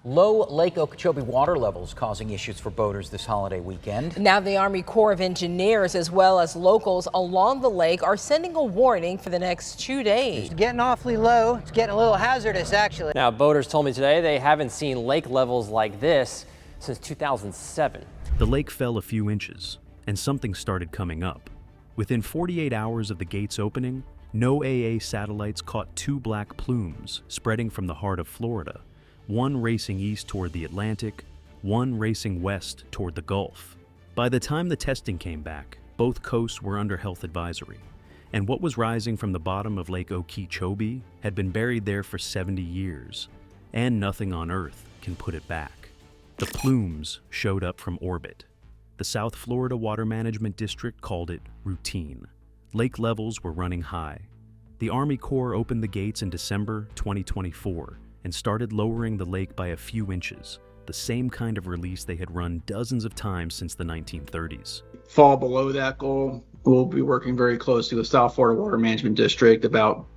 Low Lake Okeechobee water levels causing issues for boaters this holiday weekend. Now the Army Corps of Engineers as well as locals along the lake are sending a warning for the next 2 days. It's getting awfully low. It's getting a little hazardous, actually. Now, boaters told me today they haven't seen lake levels like this since 2007. The lake fell a few inches, and something started coming up. Within 48 hours of the gates opening, NOAA satellites caught 2 black plumes spreading from the heart of Florida, one racing east toward the Atlantic, one racing west toward the Gulf. By the time the testing came back, both coasts were under health advisory, and what was rising from the bottom of Lake Okeechobee had been buried there for 70 years, and nothing on Earth can put it back. The plumes showed up from orbit. The South Florida Water Management District called it routine. Lake levels were running high. The Army Corps opened the gates in December 2024 and started lowering the lake by a few inches, the same kind of release they had run dozens of times since the 1930s. Fall below that goal, we'll be working very closely with South Florida Water Management District about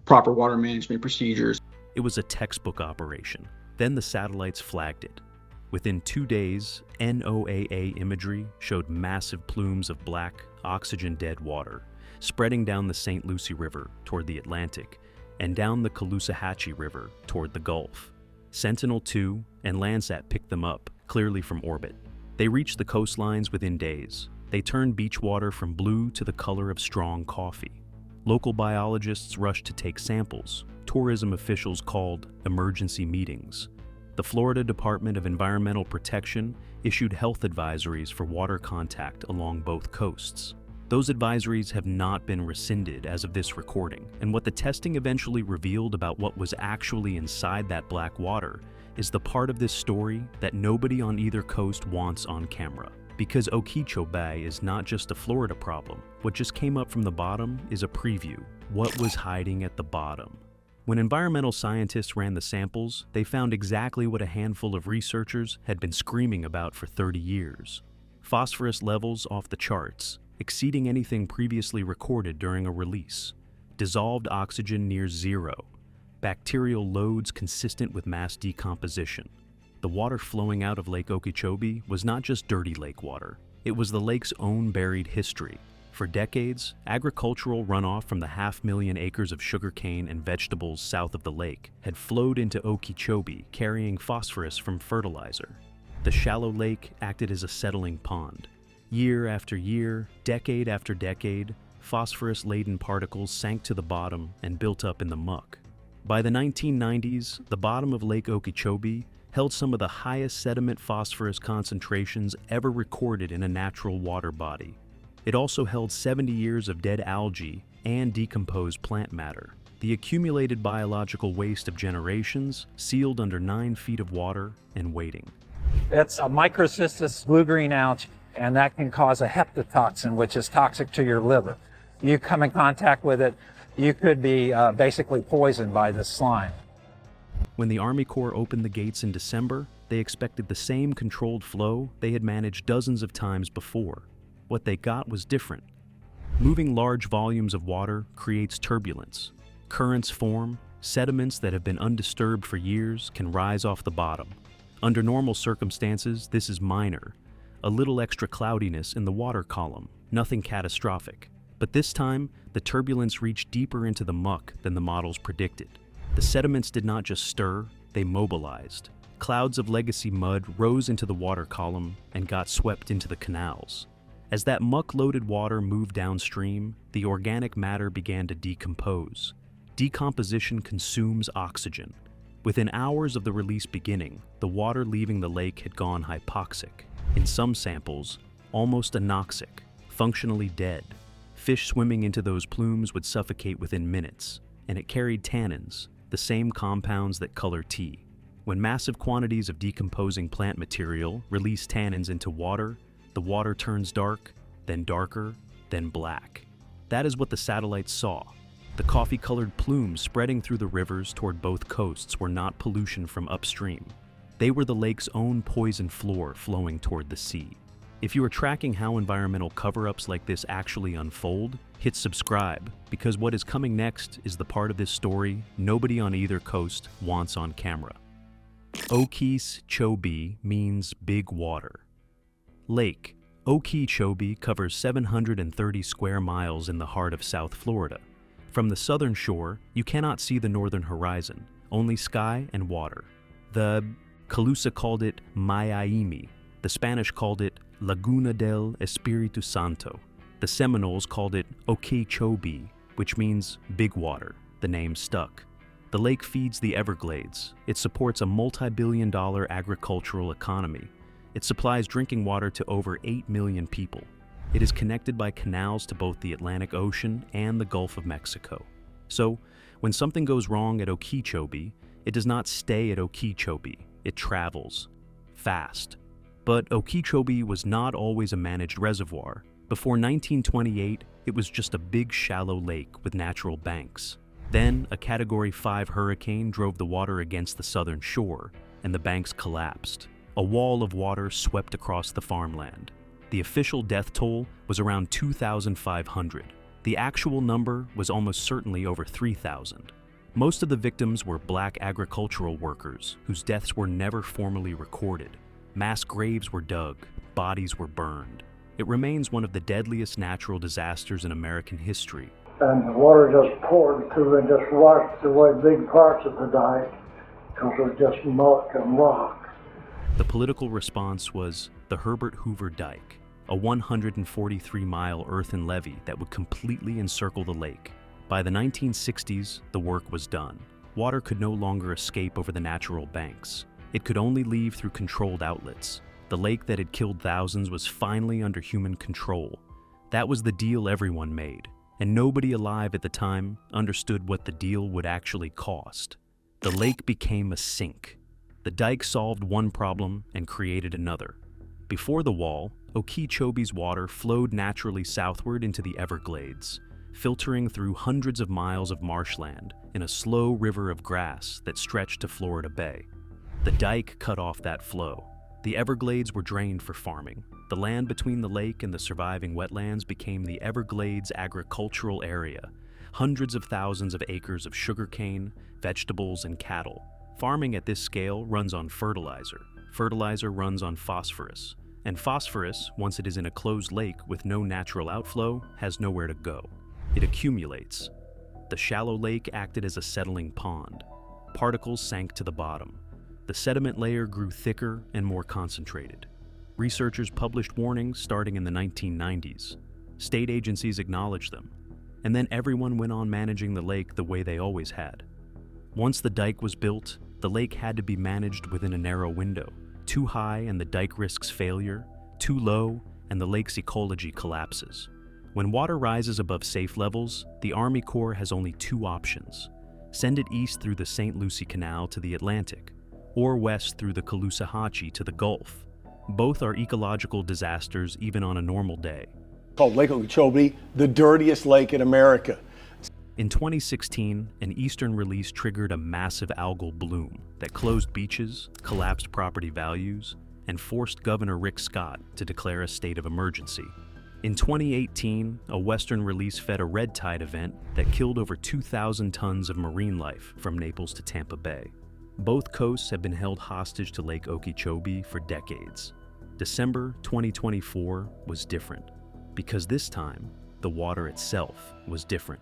proper water management procedures. It was a textbook operation. Then the satellites flagged it. Within 2 days, NOAA imagery showed massive plumes of black, oxygen-dead water spreading down the St. Lucie River toward the Atlantic and down the Caloosahatchee River toward the Gulf. Sentinel-2 and Landsat picked them up, clearly from orbit. They reached the coastlines within days. They turned beach water from blue to the color of strong coffee. Local biologists rushed to take samples. Tourism officials called emergency meetings. The Florida Department of Environmental Protection issued health advisories for water contact along both coasts. Those advisories have not been rescinded as of this recording, and what the testing eventually revealed about what was actually inside that black water is the part of this story that nobody on either coast wants on camera. Because Okeechobee is not just a Florida problem. What just came up from the bottom is a preview. What was hiding at the bottom? When environmental scientists ran the samples, they found exactly what a handful of researchers had been screaming about for 30 years. Phosphorus levels off the charts, exceeding anything previously recorded during a release. Dissolved oxygen near zero. Bacterial loads consistent with mass decomposition. The water flowing out of Lake Okeechobee was not just dirty lake water. It was the lake's own buried history. For decades, agricultural runoff from the 500,000 acres of sugarcane and vegetables south of the lake had flowed into Okeechobee, carrying phosphorus from fertilizer. The shallow lake acted as a settling pond. Year after year, decade after decade, phosphorus-laden particles sank to the bottom and built up in the muck. By the 1990s, the bottom of Lake Okeechobee held some of the highest sediment phosphorus concentrations ever recorded in a natural water body. It also held 70 years of dead algae and decomposed plant matter, the accumulated biological waste of generations sealed under 9 feet of water and waiting. It's a microcystis blue-green algae, and that can cause a hepatotoxin, which is toxic to your liver. You come in contact with it, you could be basically poisoned by this slime. When the Army Corps opened the gates in December, they expected the same controlled flow they had managed dozens of times before. What they got was different. Moving large volumes of water creates turbulence. Currents form, sediments that have been undisturbed for years can rise off the bottom. Under normal circumstances, this is minor. A little extra cloudiness in the water column, nothing catastrophic. But this time, the turbulence reached deeper into the muck than the models predicted. The sediments did not just stir, they mobilized. Clouds of legacy mud rose into the water column and got swept into the canals. As that muck-loaded water moved downstream, the organic matter began to decompose. Decomposition consumes oxygen. Within hours of the release beginning, the water leaving the lake had gone hypoxic. In some samples, almost anoxic, functionally dead. Fish swimming into those plumes would suffocate within minutes, and it carried tannins, the same compounds that color tea. When massive quantities of decomposing plant material release tannins into water, the water turns dark, then darker, then black. That is what the satellites saw. The coffee-colored plumes spreading through the rivers toward both coasts were not pollution from upstream. They were the lake's own poison floor flowing toward the sea. If you are tracking how environmental cover-ups like this actually unfold, hit subscribe, because what is coming next is the part of this story nobody on either coast wants on camera. Okeechobee means big water. Lake Okeechobee covers 730 square miles in the heart of South Florida. From the southern shore, you cannot see the northern horizon, only sky and water. The Calusa called it Miami. The Spanish called it Laguna del Espiritu Santo. The Seminoles called it Okeechobee, which means big water. The name stuck. The lake feeds the Everglades. It supports a multi-billion-dollar agricultural economy. It supplies drinking water to over 8 million people. It is connected by canals to both the Atlantic Ocean and the Gulf of Mexico. So, when something goes wrong at Okeechobee, it does not stay at Okeechobee. It travels. Fast. But Okeechobee was not always a managed reservoir. Before 1928, it was just a big shallow lake with natural banks. Then, a Category 5 hurricane drove the water against the southern shore, and the banks collapsed. A wall of water swept across the farmland. The official death toll was around 2,500. The actual number was almost certainly over 3,000. Most of the victims were black agricultural workers whose deaths were never formally recorded. Mass graves were dug, bodies were burned. It remains one of the deadliest natural disasters in American history. And the water just poured through and just washed away big parts of the dike because it was just muck and rock. The political response was the Herbert Hoover Dike, a 143-mile earthen levee that would completely encircle the lake. By the 1960s, the work was done. Water could no longer escape over the natural banks. It could only leave through controlled outlets. The lake that had killed thousands was finally under human control. That was the deal everyone made, and nobody alive at the time understood what the deal would actually cost. The lake became a sink. The dike solved one problem and created another. Before the wall, Okeechobee's water flowed naturally southward into the Everglades, filtering through hundreds of miles of marshland in a slow river of grass that stretched to Florida Bay. The dike cut off that flow. The Everglades were drained for farming. The land between the lake and the surviving wetlands became the Everglades agricultural area, hundreds of thousands of acres of sugarcane, vegetables, and cattle. Farming at this scale runs on fertilizer. Fertilizer runs on phosphorus. And phosphorus, once it is in a closed lake with no natural outflow, has nowhere to go. It accumulates. The shallow lake acted as a settling pond. Particles sank to the bottom. The sediment layer grew thicker and more concentrated. Researchers published warnings starting in the 1990s. State agencies acknowledged them. And then everyone went on managing the lake the way they always had. Once the dike was built, the lake had to be managed within a narrow window. Too high and the dike risks failure, too low and the lake's ecology collapses. When water rises above safe levels, the Army Corps has only two options. Send it east through the St. Lucie Canal to the Atlantic, or west through the Caloosahatchee to the Gulf. Both are ecological disasters even on a normal day. Called Lake Okeechobee, the dirtiest lake in America. In 2016, an eastern release triggered a massive algal bloom that closed beaches, collapsed property values, and forced Governor Rick Scott to declare a state of emergency. In 2018, a western release fed a red tide event that killed over 2,000 tons of marine life from Naples to Tampa Bay. Both coasts have been held hostage to Lake Okeechobee for decades. December 2024 was different, because this time, the water itself was different.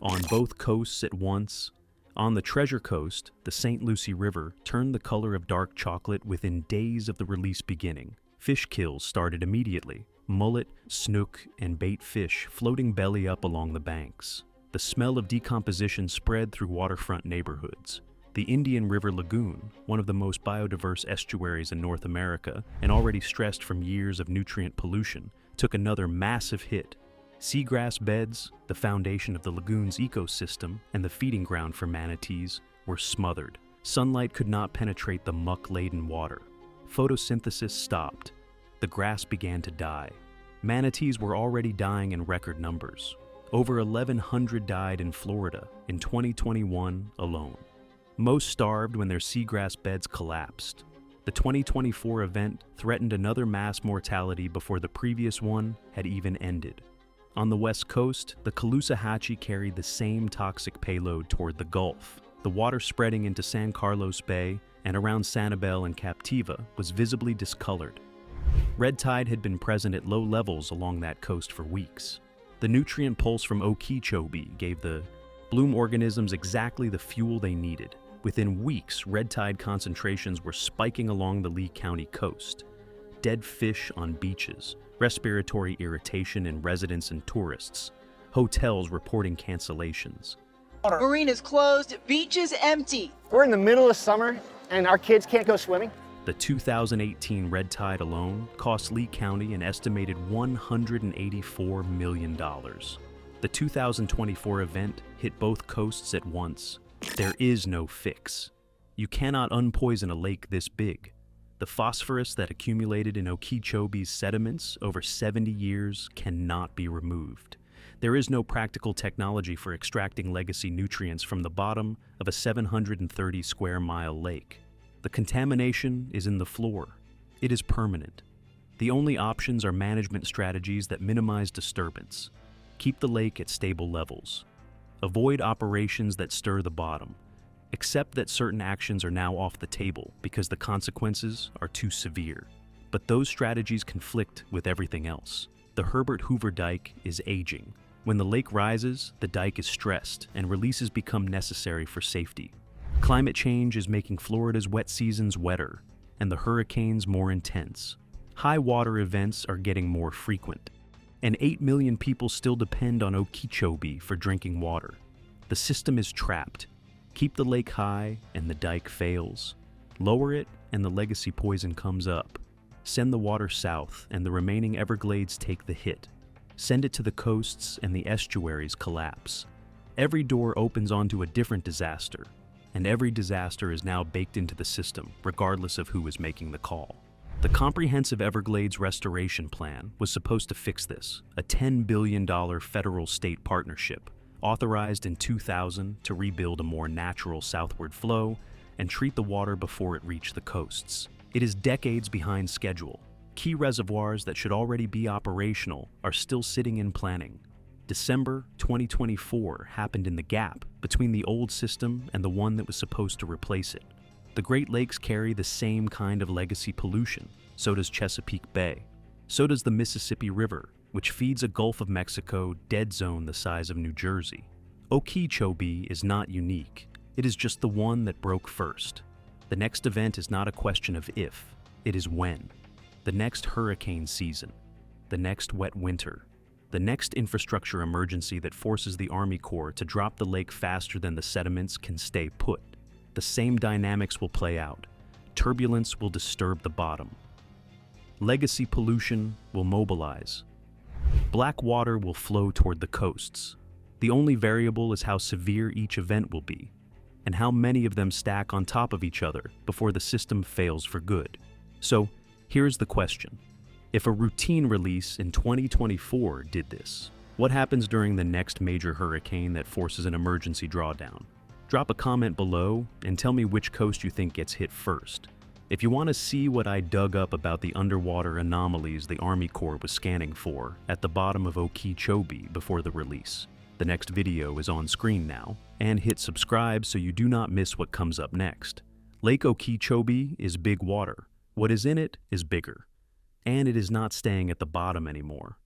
On both coasts at once, on the Treasure Coast, the St. Lucie River turned the color of dark chocolate within days of the release beginning. Fish kills started immediately, mullet, snook, and bait fish floating belly up along the banks. The smell of decomposition spread through waterfront neighborhoods. The Indian River Lagoon, one of the most biodiverse estuaries in North America and already stressed from years of nutrient pollution, took another massive hit. Seagrass beds, the foundation of the lagoon's ecosystem and the feeding ground for manatees, were smothered. Sunlight could not penetrate the muck-laden water. Photosynthesis stopped. The grass began to die. Manatees were already dying in record numbers. Over 1,100 died in Florida in 2021 alone. Most starved when their seagrass beds collapsed. The 2024 event threatened another mass mortality before the previous one had even ended. On the west coast, the Caloosahatchee carried the same toxic payload toward the Gulf, the water spreading into San Carlos Bay and around Sanibel and Captiva was visibly discolored. Red tide had been present at low levels along that coast for weeks. The nutrient pulse from Okeechobee gave the bloom organisms exactly the fuel they needed. Within weeks, red tide concentrations were spiking along the Lee County coast. Dead fish on beaches, respiratory irritation in residents and tourists, hotels reporting cancellations. Marinas closed, beaches empty. We're in the middle of summer and our kids can't go swimming. The 2018 red tide alone cost Lee County an estimated $184 million. The 2024 event hit both coasts at once. There is no fix. You cannot unpoison a lake this big. The phosphorus that accumulated in Okeechobee's sediments over 70 years cannot be removed. There is no practical technology for extracting legacy nutrients from the bottom of a 730 square mile lake. The contamination is in the floor. It is permanent. The only options are management strategies that minimize disturbance. Keep the lake at stable levels. Avoid operations that stir the bottom. Accept that certain actions are now off the table because the consequences are too severe. But those strategies conflict with everything else. The Herbert Hoover Dike is aging. When the lake rises, the dike is stressed and releases become necessary for safety. Climate change is making Florida's wet seasons wetter and the hurricanes more intense. High water events are getting more frequent. And 8 million people still depend on Okeechobee for drinking water. The system is trapped. Keep the lake high and the dike fails. Lower it and the legacy poison comes up. Send the water south and the remaining Everglades take the hit. Send it to the coasts and the estuaries collapse. Every door opens onto a different disaster, and every disaster is now baked into the system, regardless of who is making the call. The Comprehensive Everglades Restoration Plan was supposed to fix this, a $10 billion federal-state partnership, authorized in 2000 to rebuild a more natural southward flow and treat the water before it reached the coasts. It is decades behind schedule. Key reservoirs that should already be operational are still sitting in planning. December 2024 happened in the gap between the old system and the one that was supposed to replace it. The Great Lakes carry the same kind of legacy pollution. So does Chesapeake Bay. So does the Mississippi River, which feeds a Gulf of Mexico dead zone the size of New Jersey. Okeechobee is not unique. It is just the one that broke first. The next event is not a question of if, it is when. The next hurricane season. The next wet winter. The next infrastructure emergency that forces the Army Corps to drop the lake faster than the sediments can stay put. The same dynamics will play out. Turbulence will disturb the bottom. Legacy pollution will mobilize. Black water will flow toward the coasts. The only variable is how severe each event will be, and how many of them stack on top of each other before the system fails for good. So, here's the question. If a routine release in 2024 did this, what happens during the next major hurricane that forces an emergency drawdown? Drop a comment below and tell me which coast you think gets hit first. If you want to see what I dug up about the underwater anomalies the Army Corps was scanning for at the bottom of Okeechobee before the release, the next video is on screen now, and hit subscribe so you do not miss what comes up next. Lake Okeechobee is big water. What is in it is bigger. And it is not staying at the bottom anymore.